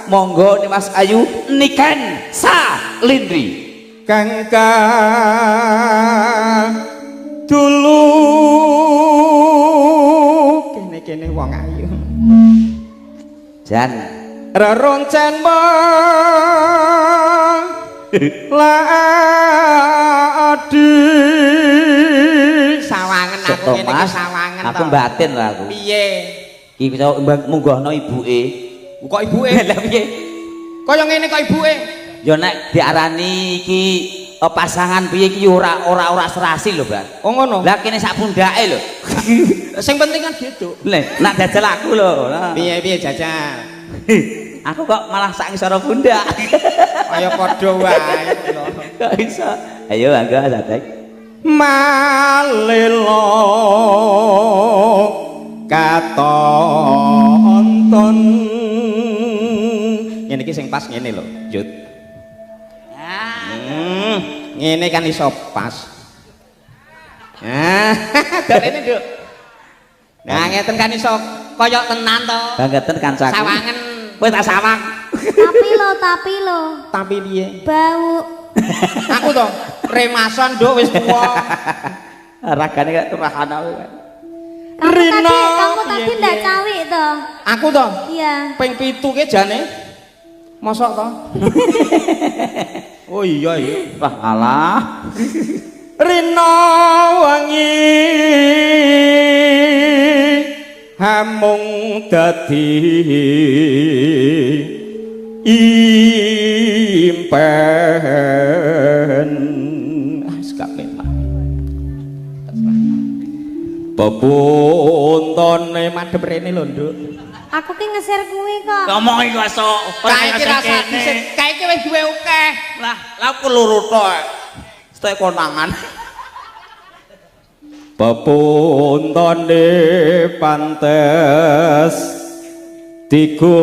monggo Mas Ayu niken sa Lindri kang dulu kene wong ayu jan reroncen ladi sawangen aku ngene iki sawangen aku batin lho aku piye iki iso munggohno ibuke kok ibuke lha piye kaya ngene kok ibuke ya nek diarani iki pasangan piye iki ora serasi lho Mbak oh ngono lah kene sak pundake lho sing penting kan gitu nak jajal aku lho piye jajal aku kok malah sak ngisor pundak kaya padha wae kok iso ayo mangga Satek malelo katonton ngene iki sing pas ngene lho Jut ngene kan iso pas dalene Nduk nah ngeten kan iso kaya tenan to bangetan kancaku sawangen kowe tak sawang tapi lo tapi piye bau aku to remason Nduk wis tuwa ragane kaya turahana kamu tadi ndak cawik toh aku toh iya ping 7 ke jane mosok toh oh iya wah alah Rina wangi hamung dadi impen sekali bebuntone madhep rene lho Nduk aku ki ngeser kuwi kok ngomong iki kok kae iki rasa dhisik kae iki wis duwe akeh lah aku loro tok stek konangan bebuntone pantes tigo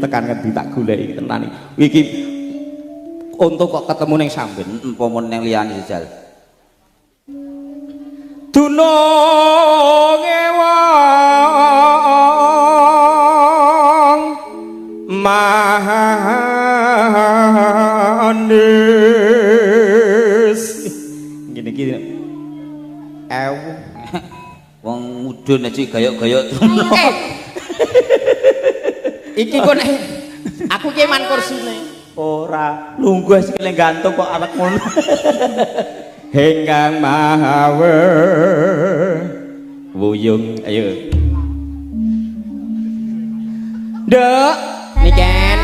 tekan ngendi tak goleki tenan iki untuk kok ketemu ning samben umpama ning liyane jajal dununge wong manis gini wong mudun aja gayok-gayok iki kok nek aku ki man kursine ora lungguh sikile gantung kok arek ngono henggang mahawe wuyung ayo Nduk niken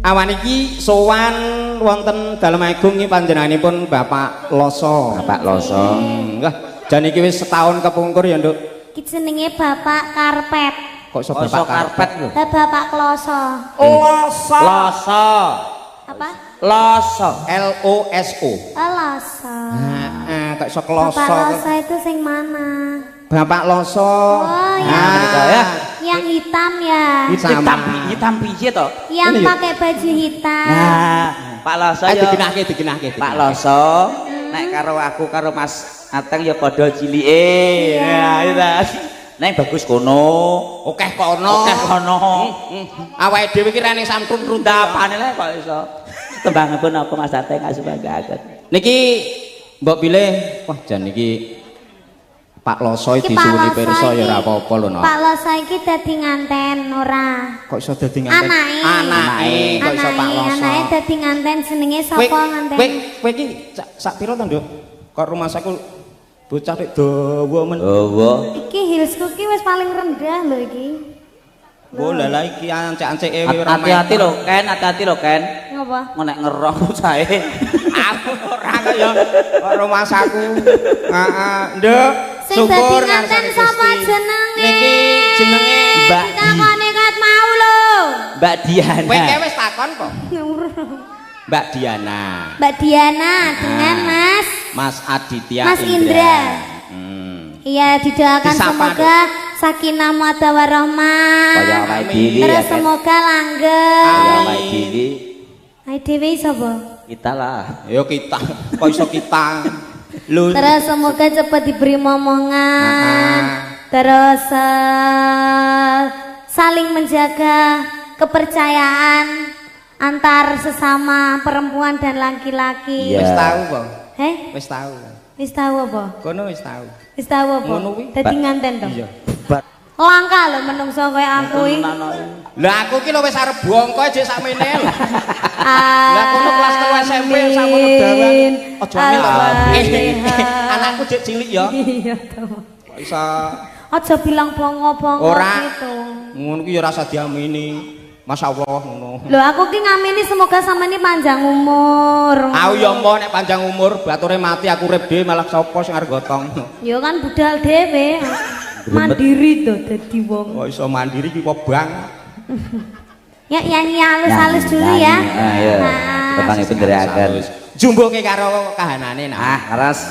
awan iki sowan wonten Dalem Agung iki panjenenganipun Bapak Loso enggak jan iki wis setahun kepungkur ya Nduk iki jenenge Bapak Karpet kok iso Bapak Karpet lho Bapak Kloso Loso apa Loso L-O-S-O Loso kok iso Kloso Bapak Loso itu sing mana Bapak Loso oh ya yang hitam ya hitam piye to yang pakai baju hitam nah Pak Loso ya digenahke Pak Loso nek karo aku karo Mas Ateng ya padha cilike nah itu neng bagus kono akeh kono awake dhewe ki rene sampun rundapane le kok iso tembangipun apa Mas Ateng asubagaken niki mbok pilih wah jan niki Pak Loso disuwuni pirsa ya ora apa-apa lho no Pak Loso iki dadi nganten ora kok iso dadi nganten anake kok iso Pak Loso anake dadi nganten jenenge sapa nganten kowe iki sak pira to Nduk kok rumah saku bocah nek dawa men iki heelsku ki wis paling rendah lho iki bola lah iki ancek-anceke hati-hati lho Ken ngapa nek ngerong sae aku ora kaya rumah saku heeh Nduk syukur nganten sapa jenenge niki jenenge Mbak takone kat mau lho Mbak Diana kowe wis takon kok Mbak Diana dengan Mas Aditya Mas Indra. Iya didoakan Disapa, semoga sakinah mawaddah warahmah. kaya awake dhewe Terus ya Ken. semoga langgeng. kaya awake dhewe Awake dhewe sapa? kita lah ya kita kok iso kita Terus semoga cepat diberi momongan. Terus saling menjaga kepercayaan antar sesama perempuan dan laki-laki. Wis tahu, Bang. Wis tahu. Wis tahu apa? Kono wis tahu. Wis tahu apa? Dadi nganten to. Iya. Langka lho menungso kaya aku iki. Lah aku ki lho wis arep bongko jek sakmene lho. Lah kono kelas 3 SMP samono dawan. Aja mil. Anakku jek cilik ya. Iya to. Bisa aja bilang bongo-bongo gitu. Ngono ki ya rasa diamini. Masyaallah ngono. Lho aku ki ngamini semoga sampeyan panjang umur. Aku ya mau nek panjang umur bature mati aku urip dhewe malah sapa sing arep gotong. Ya kan budal dhewe. Mandiri to dadi wong. Kok iso mandiri ki kok bang. Ya nyanyi halus-halus dulu ya. Ayo. Tepange penderakan. Jumboke karo kahanane nah. Ah, keras.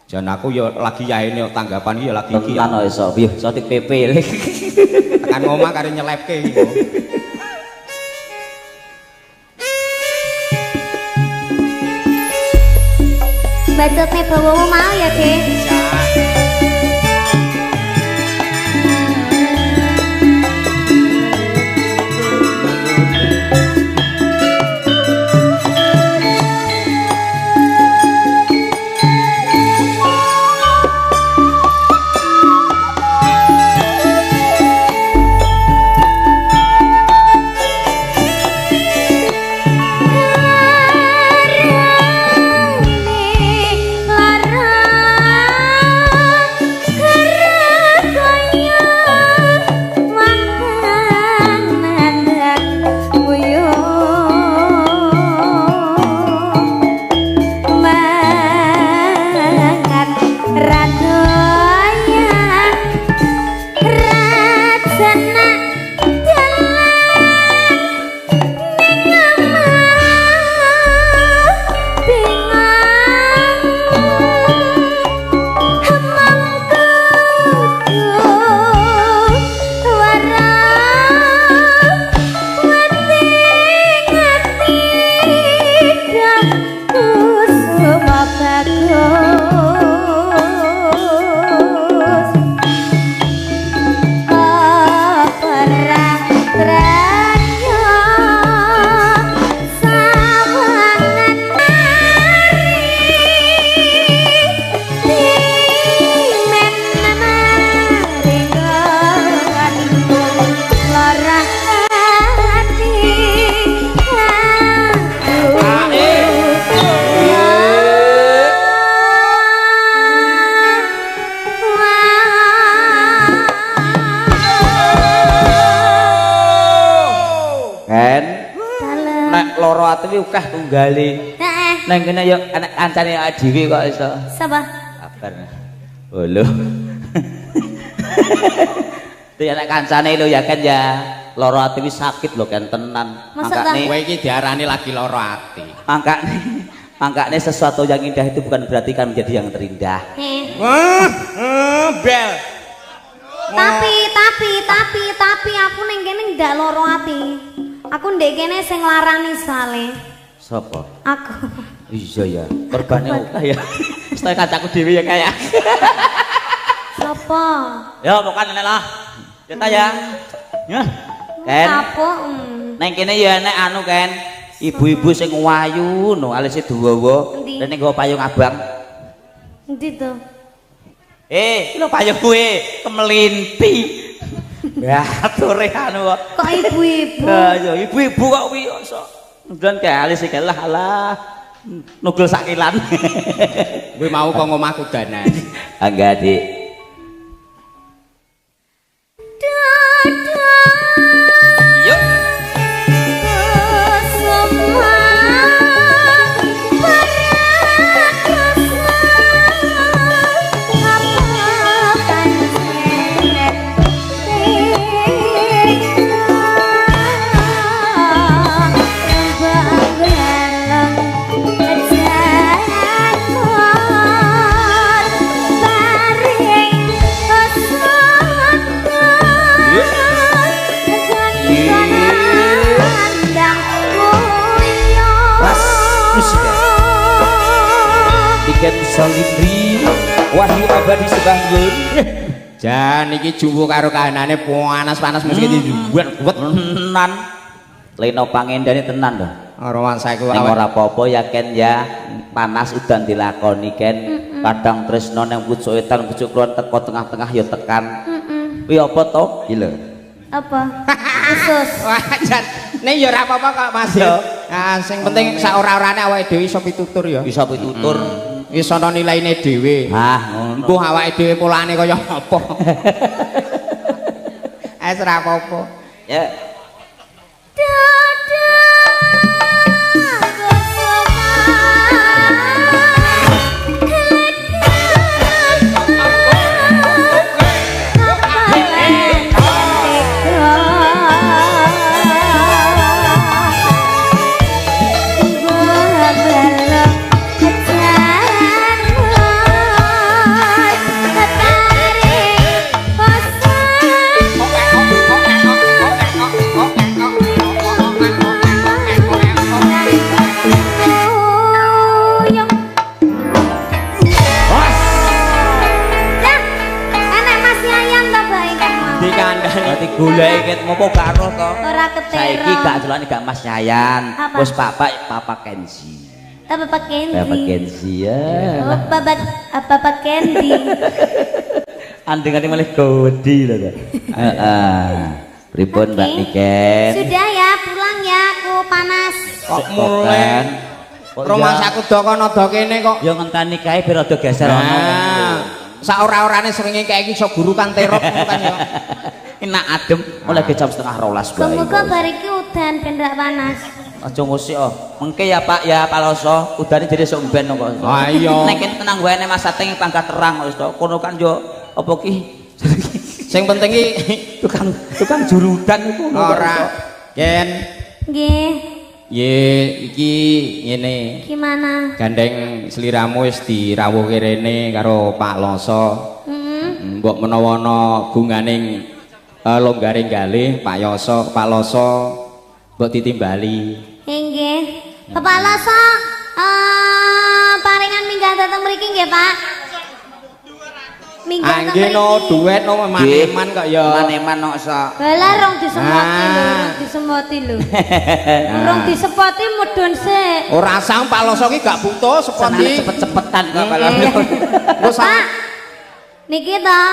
Jan aku ya lagi yaene tanggapan iki ya lagi iki. Tenan iso. Piye iso PP. Tekan ngomah karo nyelepke iki. Bacotne bawamu mau ya, Dek? tapi ukah tunggali. Nang kene yo anak kancane dhewe kok iso. Sapa? Kabar. Oh lho. Itu anak kancane lho ya kan ya. Loro ati wis sakit lho kan tenan. Makane kowe iki diarani lagi loro ati. Mangkane sesuatu yang indah itu bukan berarti kan menjadi yang terindah. Bel. Tapi aku ning kene ndak loro ati. Aku ndek kene sing larani sale. Sopo? Aku. Iya ya, korbane ya. Setengah kancaku dhewe ya kayak. Sopo? Ya bukan nek lah. Kita ya. Ya. Ken. Apa? Neng kene ya nek anu Ken. Ibu-ibu sing wayu no alise dawa. Rene nggo payung abang. Endi to? Lho payung kuwe kemelinti. Ya atore anu kok. Kok ibu-ibu? Ya ibu-ibu kok kuwi iso. Mudan kae alis iki lah alah. Nugel sakilan. Kuwi mau kok ngomahku danan. Angga Dik. Bari Salindri Wahyu Abadi Sebangun. Jan iki jumbo karo kahanane panas-panas mesti dibuat tenan. Leno pangendane tenan lho. Ora saiki ning ora apa-apa ya Ken ya. Panas udan dilakoni Ken. Kadang tresno nang pucuk wetan pucuk kulon teko tengah-tengah ya tekan. Kuwi apa to? Iki lho. Apa? Khusus. Wah, Jan. Ning ya ora apa-apa kok Mas yo. Nah, sing penting sak ora-orane awake dhewe iso pitutur ya. Bisa pitutur. Wis ana nilaine dhewe. Ah, ngono. Engko awake dhewe polane kaya apa. Wis ora apa-apa. Ya. Golek ket mopo gak roh to. Ora ketera. Saiki gak jelani gak Mas Yayan. Wis Papa Kenzi. Bapak Kenzi. Bapak Kenzi ya. Oh, Bapak Kenzi. Andengane malah godi lho to. Heeh. Pripun Mbak Niken? Sudah ya, pulang ya, aku panas. Kok mulai rumah saku do kono do kene kok. Ya ngenteni kae biar rada geser ono. Sak ora-orane srengenge kae iki iso guru kan terop kan ya. Enak adem mulai jam 11:30 wae. Semoga bariki udan ben rak panas. Aja ngusik oh. Mengke ya Pak ya Paloso, udane jadi sok ben kok. Ah iya. Nek tenang wae nek Mas Ateng pangkat terang wis to. Kono kan yo apa ki? Sing penting ki tukang jurudan iku ora. Ken. Nggih. Ye iki ngene. Gimana? Gandeng sliramu wis dirawuhke rene karo Pak Loso. Mbok menawa ana gunganing longgare galih Pak Loso mbok ditimbali. Nggih. Bapak Loso paringan minggah dateng mriki nggih, Pak. Minggah teng mriki. No duet no maneman kok ya. Maneman kok sok. Lah rong disemoti lho. Rong disepoti mudhun sik. Ora sang Pak Loso ki gak butuh sepoti cepet-cepetan kok Pak Loso. Pak. Niki to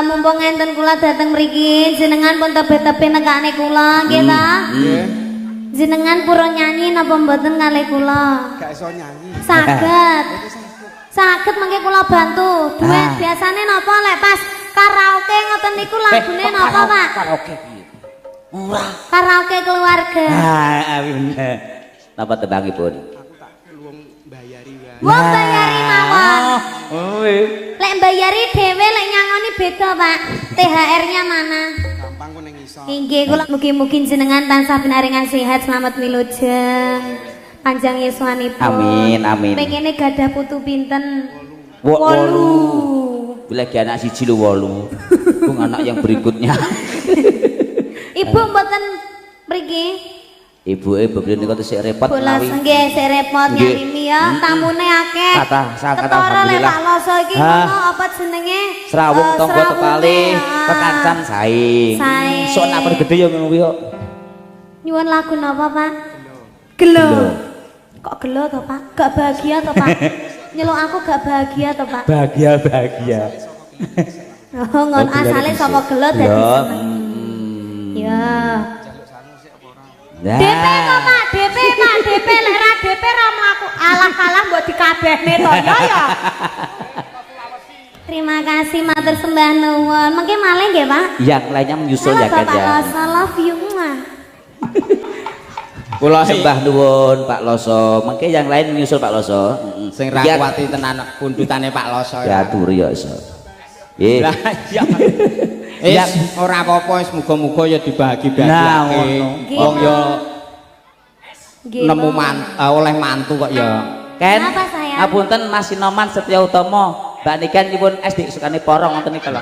mumpung enten kula dateng mriki jenengan pun tebe-tebe nekane kula nggih ta? Jenengan purun nyanyi napa mboten kalih kula? Gak iso nyanyi. Saged. Saged mengke kula bantu. Duet biasane napa lek pas karaoke ngoten niku lagune napa, Pak? Karaoke piye? Murah. Karaoke keluarga. Bener. Napa tebangipun? Aku tak luwung mbayari wae. Wong bayari mawon. Oh, Lek mbayari dhewe lek nyangoni beda, Pak. THR-nya mana? Gampang ku ning iso. Inggih kula mugi-mugi jenengan tansah pinaringan sehat selamat wilujeng. Panjang yuswanipun. Amin, amin. Pengene gadah putu pinten? 8. Bila ki anak siji lho 8. Kung anak yang berikutnya. Ibu mboten mriki? Ibuke bebrene kok sik repot Bolas nggih sik repot nyarimi ya, tamune akeh. Sangat Ketara lek alhamdulillah. Pak Loso iki ngono apa jenenge? Serawung tangga tepale kekancan saing. Sok nak gede ya ngono kuwi kok. Nyuwun lagu napa, Pak? Gelo. Kok gelo to, Pak? Gak bahagia to, Pak? Nyeluk aku gak bahagia to, Pak? Bahagia. Oh, ngon asale saka gelo dadi seneng. Ya. DP kok Pak, DP lek ra DP ra mlaku alah-alah mbok dikabehne to ya. Terima kasih matur sembah nuwun. Mengke malih nggih, Pak? Yang lainnya menyusul ya kan ya. I love you. Kula Sembah nuwun Pak Loso. Mengke yang lain menyusul Pak Loso. sing ra kuwati tenan pundutane Pak Loso ya. Aturi ya iso. Nggih. Lah iya. Ora apa-apa wis muga-muga ya dibagi-bagiake. Wong ya nemu oleh mantu kok ya. Ken. Kenapa, sayang? Ngapunten Mas Sinoman Setya Utama. Mbak Niken dipun SD sukane porong ngoten niku lho.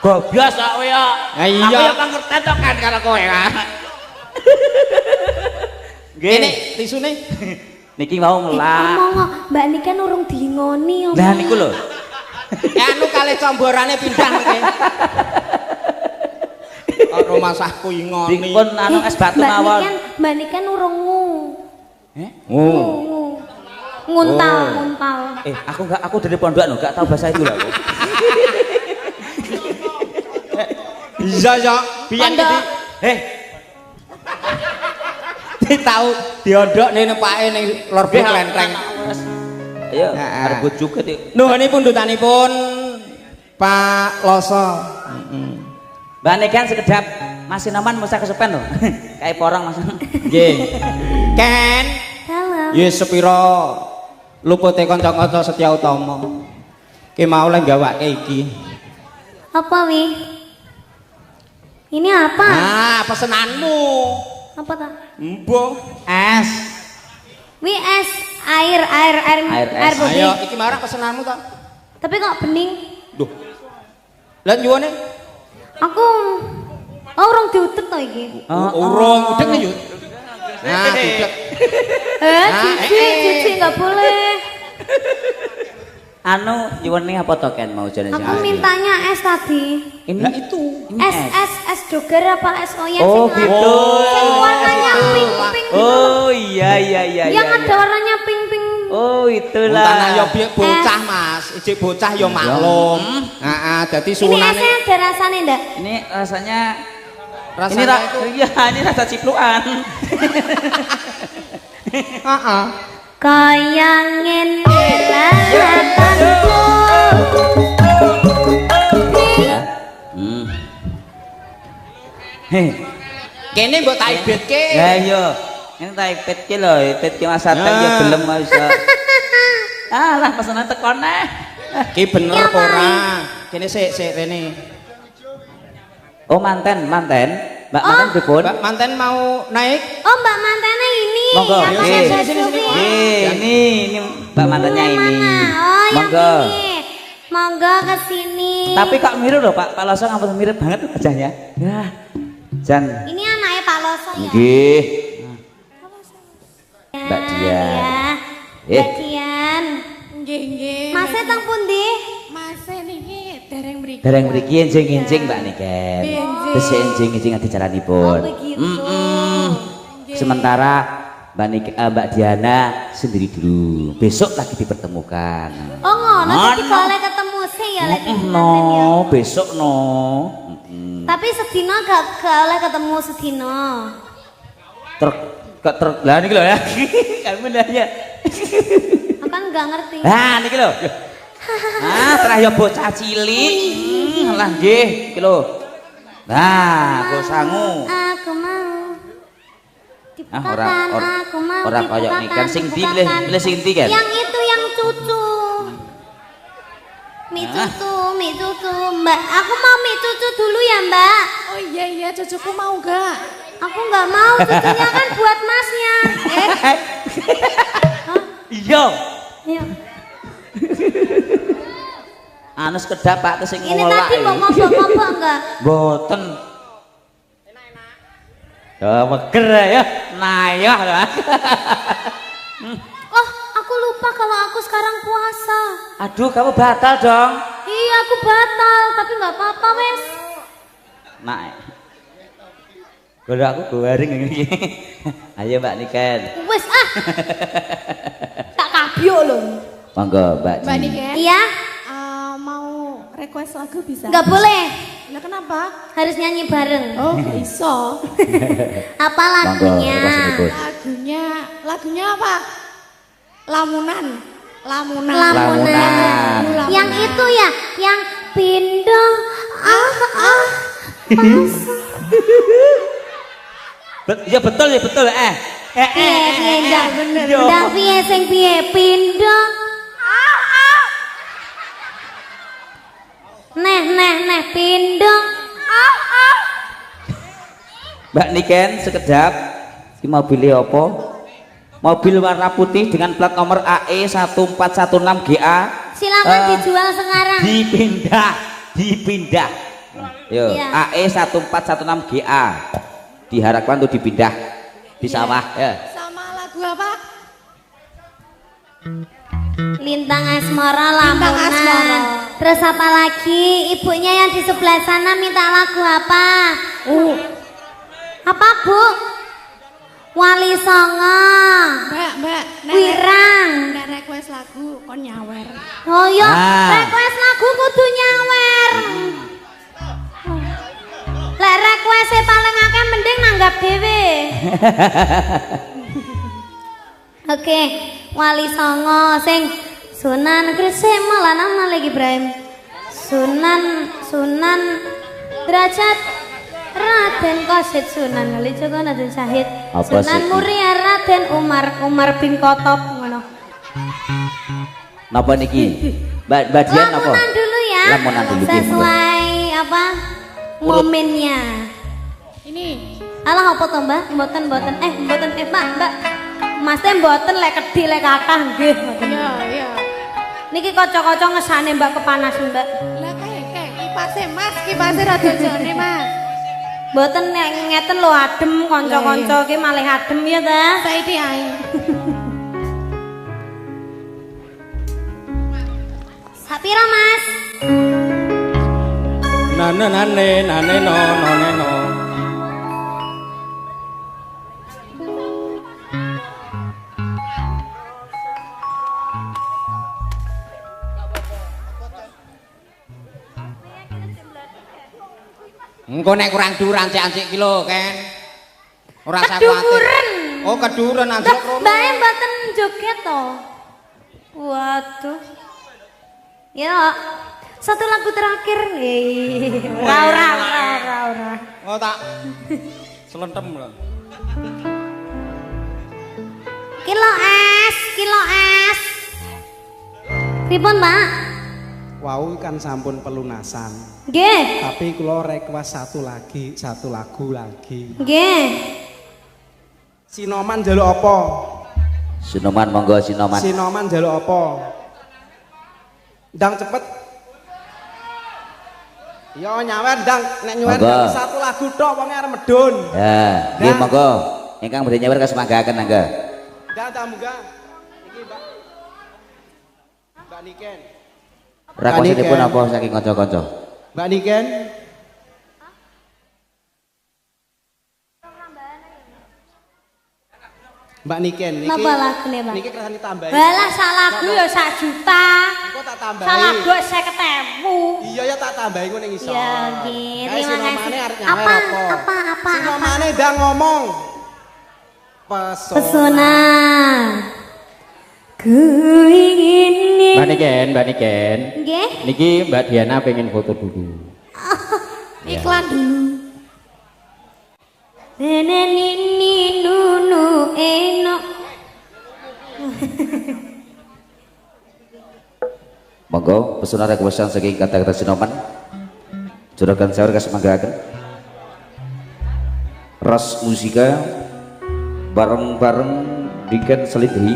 Gobios kok kowe ya. Iya. Aku ya pangerten to kan karo kowe. Gini tisune. Niki mau ngelak. Ngomong Mbak Niki kan urung dilingoni om. Lah niku lho. Anu kali comborane pindah nggih. Rumah sahku ingoni. Dipun anu es batu mawon. Mbak Niki kan urung Oh. nguntal. Aku dari pondok lho, gak tahu bahasa itu lho aku. Bisa ya. Pian iki. Tahu diondok ning nepake ning lor klenteng. Ayo, arep bojoku iki. Nuhun pundutanipun Pak Loso. Mbak Negan sekedap masih naman masa kesepen lho. Kayak porong Mas. Nggih. Ken. Halo. Ya sepira lupute kanca-kanca Setya Utama. Ki mau lek gawake iki. Apa wi? Ini apa? Ah, pesenanmu. Apa tak? Mbuh, es. Wi es air putih. Ayo, iki marah pesenanmu to. Tapi kok bening? Duh. Lah nyuwune? Aku urung diutek to iki. Urung udek yo. Nah, udek. Cici enggak boleh. Anu nyuwun apa to Ken mau jane sing. Aku mintanya es tadi. Ini itu. Es doger apa es oyen Oh, sing gitu. Sing warnanya pink gitu. Oh iya. Yang ada warnanya pink. Oh itulah. Tanah yo bocah Mas, ijik bocah yo maklum. Heeh, dadi Ini suwunane. esnya ada rasanya ndak? Ini rasanya Rasanya ini itu. iya, ini rasa ciplukan. Heeh. Kayangin lalatanku. Kene mbok tak ibetke. Ya iya. Ini tak ipet ki lho, ipet ki Mas Sateng ya gelem iso. Alah pesanan teko neh. Ki bener apa ora? Kene sik rene. Oh manten. Mbak manten pripun? Mbak manten mau naik? Oh mbak mantannya ini. Monggo. Yang saya suki. Ini Mbak mantennya Yang ini. mana? Oh yang Monggo. ini. Monggo ke sini. Tapi kok mirip loh Pak Loso ngampun mirip banget wajahnya. Ya. Jan. Ini anaknya Pak Loso ya. Nggih. Ya, Mbak Dian. ya. Mbak Dian. Nggih. Masnya teng pundi? Mase niki dereng mriki. Dereng mriki enjing-enjing Mbak Niken. Terus enjing-enjing ati jalanipun. Oh begitu. Sementara Mbak Diana sendiri dulu. Besok lagi dipertemukan. Oh ngono jadi boleh ketemu sih ya lagi manten ya. Besok no. Tapi sedino gak oleh ketemu sedino. Lah niki lho ya. Kami nanya. Aku kan gak ngerti. Ah niki lho. Terah ya bocah cilik. Lah nggih iki lho. Nah, go sangu. Aku mau. Ora Aku mau. ora kaya nikan sing ndi pilih sing ndi kan? Yang itu yang cucu. Mie cucu, Mbak. Aku mau mie cucu dulu ya, Mbak. Oh iya cucuku mau gak? Aku nggak mau, cucunya kan buat masnya. Iya. Iya. Anu sekedap Pak sing Ini ngolak. tadi mau ngobok-ngobok enggak? Mboten. Ya meger ya, nayah lah. Oh, aku lupa kalau aku sekarang puasa. Aduh, kamu batal dong. Iya, aku batal, tapi nggak apa-apa wes. Nak. Kalau aku goreng ini. Ayo Mbak Niken. Wes tak kabio loh. Monggo Mbak. Mbak Niken. Iya, Mau request lagu bisa? nggak boleh. Lah kenapa? Harus nyanyi bareng. Oh, gak iso. Apa lagunya? Lagunya apa? Lamunan. Lamunan. Yang itu ya, yang pindo. Ya betul ya betul Piye ndak bener. Ndak piye sing piye pindo. Neh pindo. Mbak Niken sekedap ini mobilnya apa? Mobil warna putih dengan plat nomor AE 1416 GA. Silakan dijual sekarang. Dipindah. Yo, Iya. AE 1416 GA. Diharapkan untuk dipindah di sawah ya. Sama lagu apa? Lintang Asmara Lamunan. Asmara. Terus apa lagi? Ibunya yang di sebelah sana minta lagu apa? Apa Bu? Wali Songo. Mbak, Wirang. nek request lagu kon nyawer. Oh iya, Ah. request lagu kudu nyawer. Lek request paling akeh mending nanggap dhewe. Oke, Wali Songo sing Sunan Gresik malah nama lagi Ibrahim. Sunan derajat Raden Qasid Sunan Kalijaga Raden Syahid. Apa Sunan sih? Muria Raden Umar bin Khattab ngono. Napa niki? Mbak Dian apa? Lamunan dulu ya. Lamunan dulu, Ki, Sesuai apa momennya. Ini Alah apa to Mbak? Mboten Mbak. Mas teh mboten lek kedhi lek kathah nggih mboten. iya. Niki kaca-kaca ngesane Mbak kepanasan Mbak. Lah kayak kipase rada jone Mas. Mboten nek ngeten lho adem kanca-kanca ki malih adem ya ta. Saiki ae. Sapira Mas? Nane no. Engko nek kurang dhuwur ancik-ancik ki lho, Ken. Ora usah kuwatir. Keduren. Oh, keduren Lah anjlok rono. Mbak mboten joget to. Waduh. Ya, satu lagu terakhir nih. Ora. Oh, tak selentem lho. Kilo es. Pripun, Pak? Wau kan sampun pelunasan. Nggih. Tapi kula request satu lagu lagi. Nggih. Sinoman njaluk apa? Sinoman monggo Sinoman. Sinoman njaluk apa? Ndang cepet. Yo nyawer ndang nek nyawer Monggo. ndang satu lagu tok wong arep medun. Ya, nggih Nah. monggo. Ingkang badhe nyawer kesemanggaken mangga. Ndang ta munggah. Iki Mbak. Mbak Niken. Rakosipun Niken. apa saking kanca-kanca? Mbak Niken. Mbak Niken niki. Napa lagune, Pak? Niki kersane tambahi. Walah sak lagu ya 1 juta. Engko tak tambahi. Sak lagu 50.000. Iya ya tak tambahi ngono ning isor. Ya, nggih. Kae Terima sinomane kasih. arep nyawer apa? Apa? Sinomane ndang ngomong. Pesona. Pesona. Ku ingin Mbak Niken. Nggih. Niki Mbak Diana pengen foto dulu. Iklan dulu. Neneni nunu eno. Monggo pesona requestan saking kata-kata Sinoman. Juragan sawer kesemanggaken. Ras musika bareng-bareng Diken Selidhi.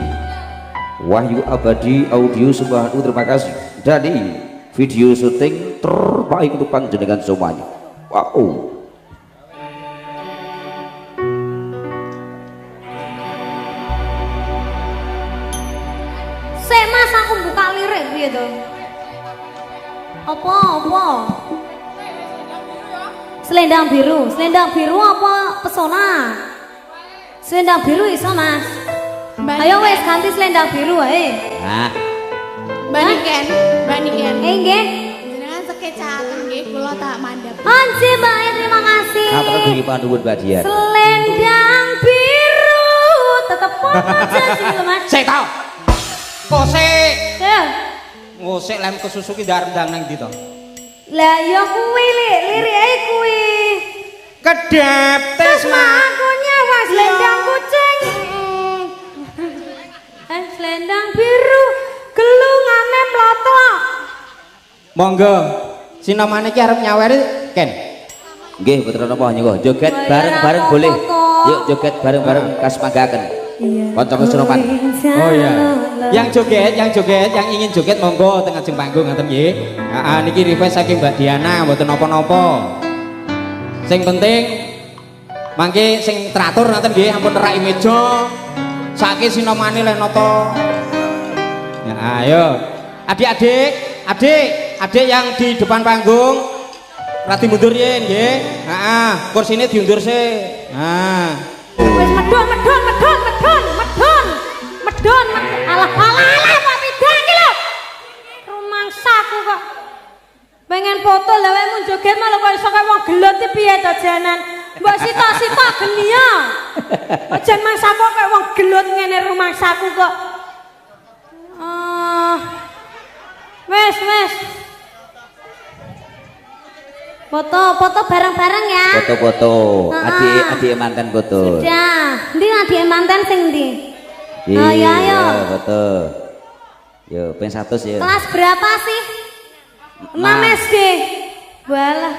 Wahyu Abadi Audio Subhanu terima kasih. Dari video syuting terbaik untuk panjenengan semuanya. Wow. Sik Mas aku buka lirik piye to? Apa? Selendang biru apa pesona? Selendang biru iso Mas. Mbak Ayo Niken. wes ganti selendang biru ae. Nah, Mbak Niken. Nggih. Jenengan sekecaken nggih kula tak mandhap. Anji Mbak, terima kasih. ngatur bagi panduwun Mbak Dian. Selendang biru tetep aja sih lho Mas. Sik to. Kok sik? Ya. Oh, sik lem kesusu ki ndang nang ndi to? Lah ya kuwi lirike kuwi. Kedap tes Terus aku nyawa selendang kucing. Selendang biru gelungane mlotok. Monggo. Sinomane ki arep nyaweri Ken. Nggih, putra napa nyuwun joget bareng-bareng boleh. Yuk joget bareng-bareng kasemanggaken. Kanca Sinoman. Oh iya. Yang joget, yang ingin joget monggo tengah jeng panggung ngaten nggih. Heeh niki request saking Mbak Diana mboten napa-napa. Sing penting mangke sing teratur ngaten nggih ampun nerak meja. Saiki Sinomane le nata Ya, ayo. Adik yang di depan panggung rati mundur yen nggih. Heeh, kursine diundur sih. Nah. Wis medhon. Alah Pak Pida iki lho. Rumangsaku kok. Pengen foto lha wekmu joget malah kok iso kaya wong gelut iki piye to janan. Mbok sita-sita geni ya. Aja mangsaku kaya wong gelut ngene rumangsaku kok. Wes. Foto bareng-bareng ya. Foto. Adik mantan foto. Sudah. Ndi adik mantan sing ndi? Iya, Oh ya ayo. foto. Yo, ping 100 ya. Kelas berapa sih? 6 SD. Walah.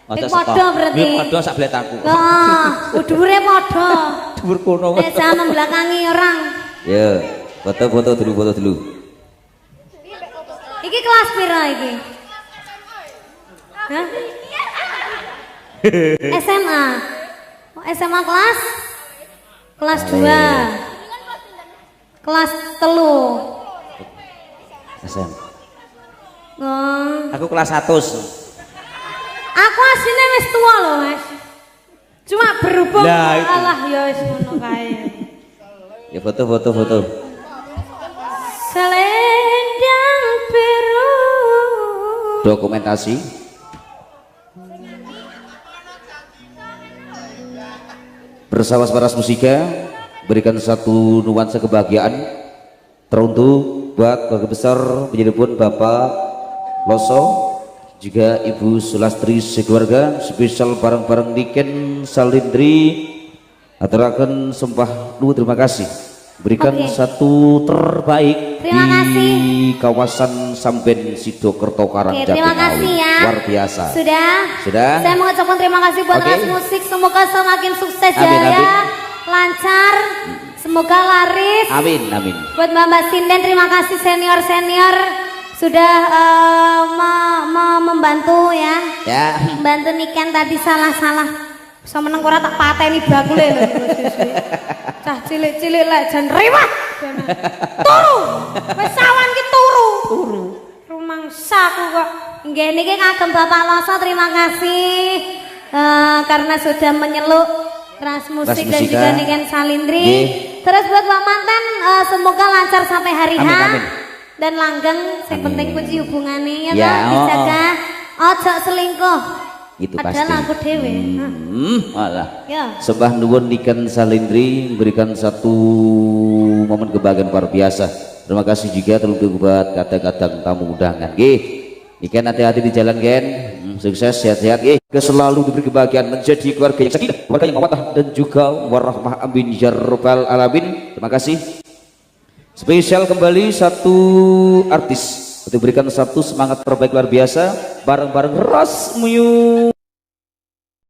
Ojo Podo berarti. Nggih padha sak bletanku. Udure podo. Dhuwur kono. Nek sama membelakangi orang. Yo, foto dulu. Iki kelas pira iki? Hah? SMA. Oh, SMA kelas 2. Kelas 3. SM. Oh. Aku kelas 100. Aku aslinya wis tua loh Mas. Cuma berhubung Lah, itu. alah ya wis ngono kae. Ya foto. Selendang biru. Dokumentasi. Bersama Paras Musika berikan satu nuansa kebahagiaan teruntuk buat keluarga besar penyebut Bapak Loso juga Ibu Sulastri sekeluarga, spesial bareng-bareng Niken Salindri aturaken sembah nuwun terima kasih. Berikan Oke. satu terbaik Terima di kasih. kawasan Samben Sidokerto Oke, Karangjatingawi. terima kasih ya. Luar biasa. Sudah? Sudah? Saya mengucapkan terima kasih buat Oke. Mas Musik. Semoga semakin sukses Amin, jaya, amin. lancar, semoga laris. Amin. Buat Mbak Sinden, terima kasih senior sudah membantu ya. Ya. Bantu Niken tadi salah. So meneng ora tak pateni bakule lho. Cah cilik-cilik lek jan riwat. Turu. Wis sawan ki turu. Rumangsaku kok. Nggih niki kagem Bapak Loso terima kasih karena sudah menyeluk Ras Musik dan Musika. juga Niken Salindri. Nggih. Terus buat Pak Mantan semoga lancar sampai hari H. Amin. Dan langgeng, yang Amin. penting kunci hubungannya ya, Ya, toh, dijaga. Ojo selingkuh. Itu Padahal pasti. aku dewe. Alah. Ya. Sembah nuwun Niken Salindri memberikan satu momen kebahagiaan luar biasa. Terima kasih juga teruntuk buat kadang-kadang tamu undangan. Nggih. Niken hati-hati di jalan Ken. Sukses sehat-sehat nggih. Selalu diberi kebahagiaan menjadi keluarga yang sakinah, keluarga yang mawaddah dan juga warahmah amin ya rabbal alamin. Terima kasih. Spesial kembali satu artis untuk berikan satu semangat terbaik luar biasa bareng-bareng Ras Muyu.